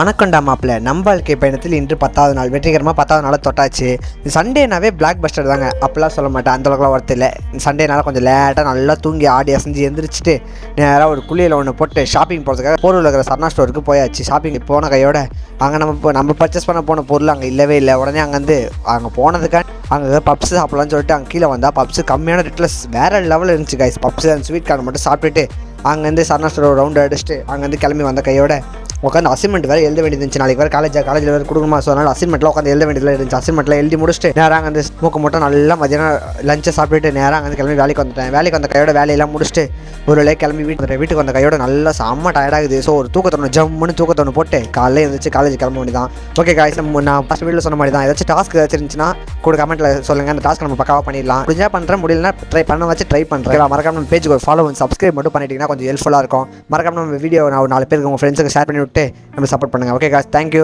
வணக்கம்டா மாப்பிள்ள நம்ம வாழ்க்கை பயணத்தில் இன்று 10வது நாள் வெற்றிகரமாக 10வது நாளை தொட்டாச்சு. சண்டேனாவே பிளாக் பஸ்டர் தாங்க. அப்போல்லாம் சொல்ல மாட்டேன், அந்தளவுக்குலாம் ஒருத்தர் இல்லை. சண்டேனால கொஞ்சம் லேட்டாக நல்லா தூங்கி ஆடி அசைஞ்சு எந்திரிச்சிட்டு நேராக ஒரு குளியில் ஒன்று போட்டு ஷாப்பிங் போகிறதுக்காக போரூரில் இருக்கிற சரணா ஸ்டோருக்கு போயாச்சு. ஷாப்பிங் போன கையோட அங்கே நம்ம பர்ச்சேஸ் பண்ண போன பொருள் அங்கே இல்லவே இல்லை. உடனே அங்கே போனதுக்காக அங்கே பப்ஸ் சாப்பிட்லான்னு சொல்லிட்டு அங்கே கீழே வந்தால் பப்ஸு கம்மியான ரேட்டில் வேறு லெவலில் இருந்துச்சு guys. Puffs and sweet card மட்டும் சாப்பிட்டுட்டு அங்கேருந்து சரணா ஸ்டோர் ரவுண்ட் அடிச்சுட்டு அங்கேருந்து கிளம்பி வந்த கையோட உட்காந்து அசைன்மெண்ட் வேறு எழுத வேண்டியது இருந்துச்சு. நாளைக்கு வேறு காலேஜில் வேறு கொடுக்கணுமா, ஸோ அதனால் அசைன்மெண்ட்லாம் உட்காந்து எழுத வேண்டியதில் இருந்துச்சு. அசைன்மெண்ட்லாம் எழுதி முடிச்சுட்டு நேராக வந்து மூக்க மட்டும் நல்லா மதியானம் லஞ்சை சாப்பிட்டுட்டு நேராக அங்கே கிளம்பி வேலைக்கு வந்துட்டேன். வேலைக்கு வந்த கையோட வேலையெல்லாம் முடிச்சுட்டு ஒரு வேலையை கிளம்பி வீட்டுக்கு வந்த கையோட நல்லா செம்ம டயர்டாகுது. ஸோ ஒரு தூக்கத்தொன்று ஜம்முன்னு தூக்கத்தொன்று போட்டு காலையில் இருந்துச்சு காலேஜ் கிளம்ப வேண்டியதான். ஓகே காய்ஸ், நான் ஃபஸ்ட் வீட்டில் சொன்ன மாதிரி தான். ஏதாச்சும் டாஸ்க் ஏதாச்சும் இருந்துச்சுன்னா கூட கமெண்ட்டில் சொல்லுங்கள். அந்த டாஸ்க் நம்ம பக்காவாக பண்ணிடலாம். முடிஞ்சால் பண்ணுறேன், முடியலன்னா ட்ரை பண்ணுறேன். மறக்காம நம்ம பேஜுக்கு ஒரு ஃபாலோ அண்ட் சப்ஸ்கிரைப் மட்டும் பண்ணிட்டீங்கன்னா கொஞ்சம் ஹெல்ப்ஃபுல்லாக இருக்கும். மறக்காம நம்ம வீடியோ நான் ஒரு 4 பேருக்கு உங்கள் ஃப்ரெண்ட்ஸுக்கு ஷேர் பண்ணி விட்டு நம்ம சப்போர்ட் பண்ணுங்கள். Okay guys, thank you.